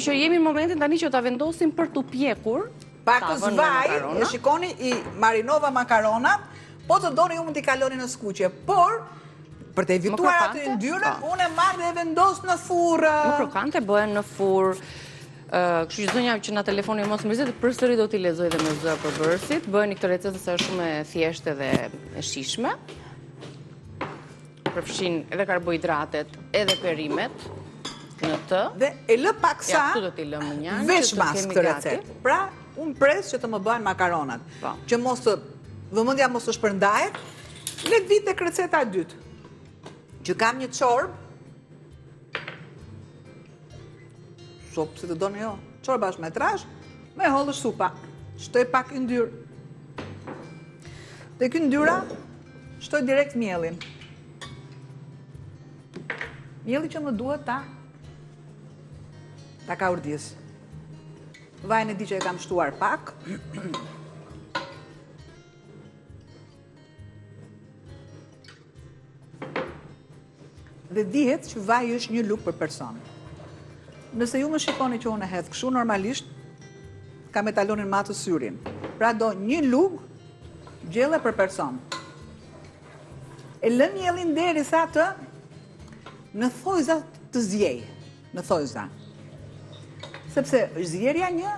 që jemi në momentin tani që ta vendosim për t'u pjekur. Pakës vaj, e shikoni i marinova makaronat, po të doni ju mund t'i kaloni në skuqje, por për të evituar atë yndyrën, unë e marrë dhe e vendos në furrë. Më krokante bëhen në furrë. Kështu që zonja që na telefoni mos mërzit, përsëri do t'i lexoj dhe me zë përbërësit. Bëheni këtë recetë se është shumë e thjeshtë dhe e shijshme. Përfshin edhe karbohidratet, edhe perimet në të. Dhe e lë paksa veç mas këtë recetë. Pra, unë pres që të më bëhen makaronat. Që mos të vëmendja mos të shpërndahet, le të vite receta e dytë. Që kam një çorbë, sopë si të doni jo, çorba është me trash, me hollësh supa. Shtoj pak yndyrë. Dhe ky yndyra, shtoj direkt mielin. Mielli që më duhet ta ka urdhis. Vajin e di që e kam shtuar pak. Dhe dihet që vaj është një lugë për person. Nëse ju më shikoni që unë e hedh kështu, normalisht ka metalonin matë syrin. Pra do një lugë gjelle për person. E lën mielin derisa të në thojza të zjej. Në thojza. Sepse zjerja një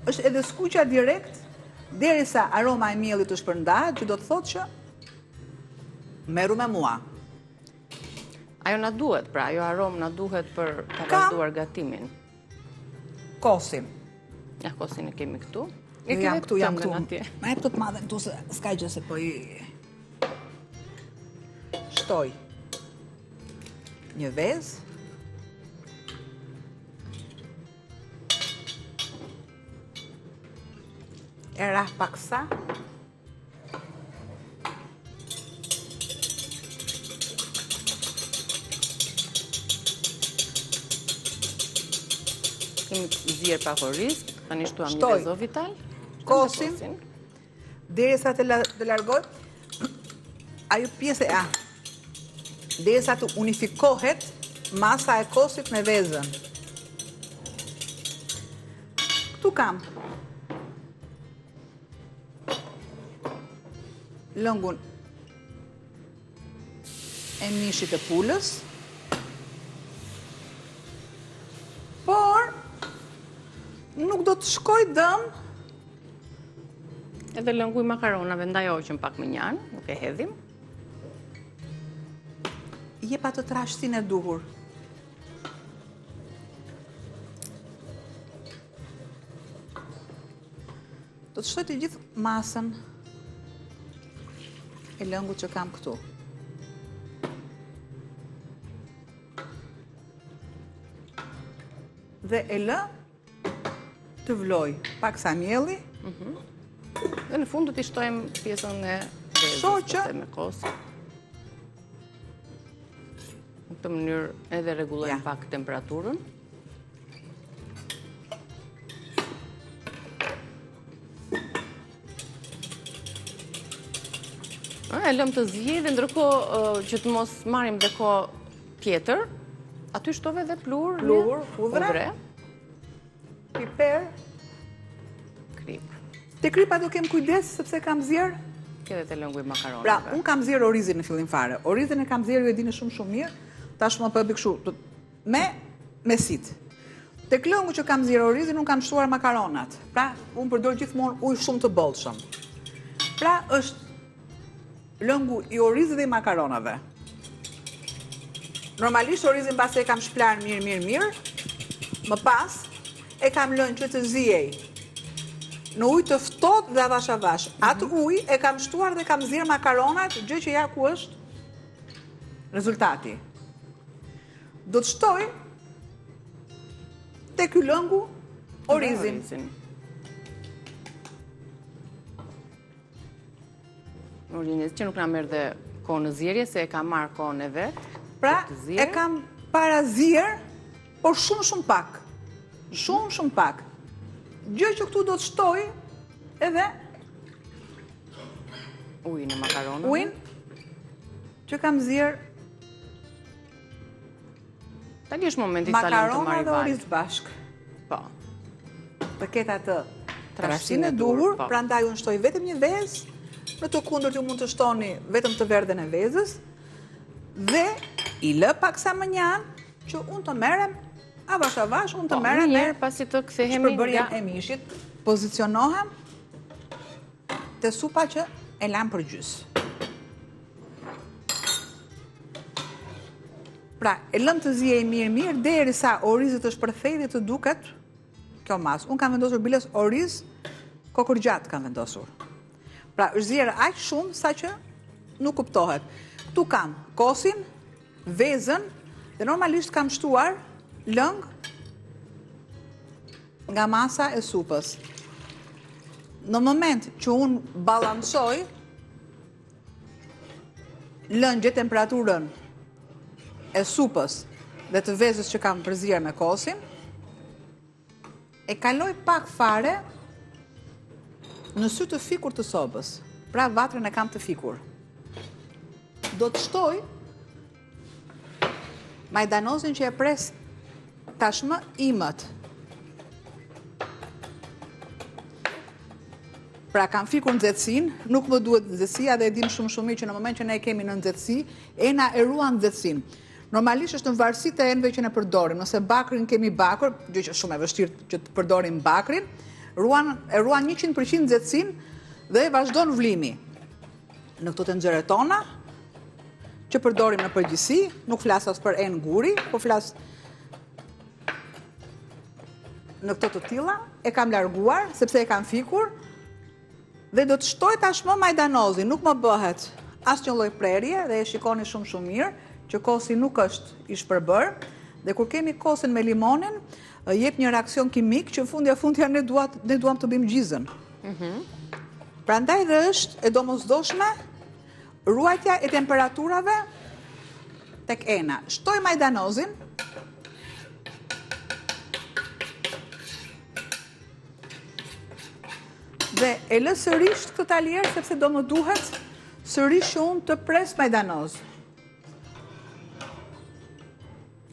është edhe skuqja direkt derisa aroma e miellit të shpërndahet, që do të thotë që merru me mua. Ajo na duhet, pra, ajo aromë na duhet për ta vazhduar gatimin. Kosin. Ja, kosin e kemi këtu. Jam këtu. Ma e të madhe këtu se s'ka gjë se po i shtoj një vezë. E rah paksa. Kemi zjerë pak oriz, tani shtuam një Rezovital. Kosin, derisa të largoj, ajo pjesë e derisa të unifikohet masa e kosit me vezën. Këtu kam lëngun e mishit të pulës, por nuk do të shkoj dëm. Edhe lëngu i makaronave ndajoqen pak më njanë, nuk e hedhim. Jep atë trashësinë e duhur. Do të shtoj të gjithë masën e lëngut që kam këtu. Dhe e lë të vloj pak sa mielli. Dhe në fund do t'i shtojmë pjesën e vezës me kosë. Në këtë mënyrë edhe rregullojmë pak temperaturën. E lëm të zjej dhe ndërkohë që të mos marrim dhe kohë tjetër, aty shtove dhe plur, hudhre, piper, krip. Te kripa do kem kujdes sepse kam zjerë. Edhe te lëngu i makaronave. Pra, unë kam zjerë orizin në fillim fare. Orizin e kam zjerë, ju e dini shumë mirë, tashmë po e bëj kështu, me sit. Tek lëngu që kam zjerë orizin, unë kam shtuar makaronat. Pra, unë përdor gjithmonë ujë shumë të bollshëm. Pra, është lëngu i orizit dhe i makaronave. Normalisht orizin pas e kam shplar mirë, më pas e kam lënë që të zjej në ujë të ftohtë dhe avash. Atë ujë e kam shtuar dhe kam zjerë makaronat, gjë që ja ku është rezultati. Do të shtoj te ky lëngu orizin. Orizin që nuk na merr dhe kohë në zjerje, se e kam marrë kohën e vet. Pra, e kam para zjerë, por shumë pak. Shumë pak. Gjë që këtu do të shtoj edhe ujin e makaronave. Ujin që kam zjerë. Tani është momenti ta lëmë të marrë vaj. Makarona dhe oriz bashk. Po. të ketë atë trashësinë e duhur, prandaj unë shtoj vetëm një vezë, në të kundërt ju mund të shtoni vetëm të verdhen e vezës, dhe i lë paksa më njanë që unë të merrem avash, unë të merrem me pasi të kthehemi shpërbërjen e mishit, pozicionohem te supa që e lam për gjys. Pra, e lëm të zihej mirë derisa orizit të shpërthejë dhe të duket kjo mas. Unë kam vendosur biles oriz kokërgjat kam vendosur. Pra, është zjerë aq shumë sa që nuk kuptohet. Ktu kam kosin, vezën dhe normalisht kam shtuar lëng nga masa e supës. Në moment që unë balansoj lëngje temperaturën e supës dhe të vezës që kam përzirë me kosin, e kaloj pak fare në sy të fikur të sobës. Pra vatrën e kam të fikur. Do të shtoj majdanozin që e pres tashmë imët. Pra kam fikur nxehtësinë, nuk më duhet nxehtësia dhe e dim shumë mirë që në moment që ne kemi në nxehtësi, ena e ruan nxehtësinë. Normalisht është në varësi të enëve që ne përdorim. Nëse bakrin kemi bakër, gjë që shumë e vështirë që të përdorim bakrin, e ruan 100% nxehtësinë dhe vazhdon vlimi. Në këto tenxhere tona, që përdorim në përgjithësi, nuk flas as për enë guri, po flas në këto të tilla, e kam larguar sepse e kam fikur dhe do të shtoj tashmë majdanozin, nuk më bëhet asnjë lloj prerje dhe e shikoni shumë mirë që kosi nuk është i shpërbër, dhe kur kemi kosin me limonin, jep një reakcion kimik që fundja ne duam të bëjmë gjizën. Prandaj dhe është e domosdoshme ruajtja e temperaturave tek ena. Shtoj majdanozin, dhe e lë sërish këtë talier sepse do më duhet sërish unë të pres majdanoz.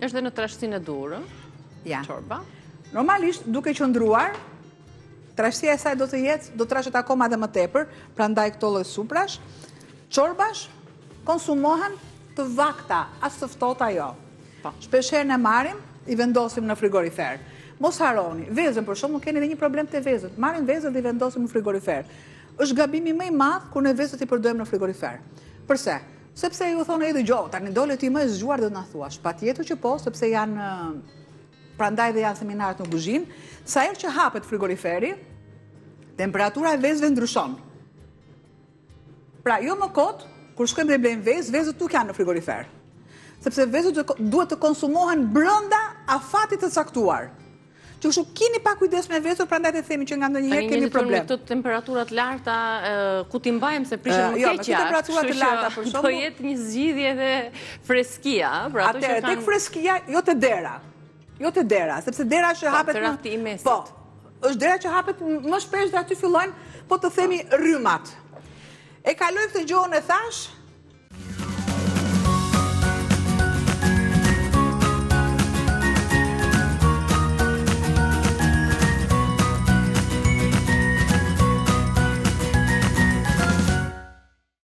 Është dhe në trashësinë e durë, çorba. Normalisht, duke qëndruar, trashësia e saj do të jetë, do trashet akoma dhe më tepër, prandaj këto lloj suprash, çorbash konsumohen të vakta, as të ftohta jo. Shpeshherë ne marrim, i vendosim në frigorifer. Mos harroni, vezën për shembull keni edhe një problem te vezët. Marrim vezët dhe i vendosim në frigorifer. Është gabimi më i madh kur ne vezët i përdojmë në frigorifer. Përse? Sepse ju thonë edhe gjo, tani dole ti më e zgjuar dhe na thuash. Patjetër që po, sepse janë prandaj dhe janë seminarët në kuzhinë, sa herë që hapet frigoriferi, temperatura e vezëve ndryshon. Pra, jo më kot, kur shkojmë dhe blejmë vezët nuk janë në frigorifer. Sepse vezët duhet të konsumohen brenda afatit të caktuar. Që kështu keni pak kujdes me vezët, prandaj të themi që nga ndonjëherë kemi problem. Këto temperaturat larta ku ti mbajmë se prishën nuk keq jashtë. Do jetë një zgjidhje dhe freskia, pra ato që kanë. Tek freskia, jo te dera. Jo te dera, sepse dera që hapet Po, është dera që hapet më shpesh dhe aty fillojnë, po të themi rrymat. E kaloj këtë gjohën e thash,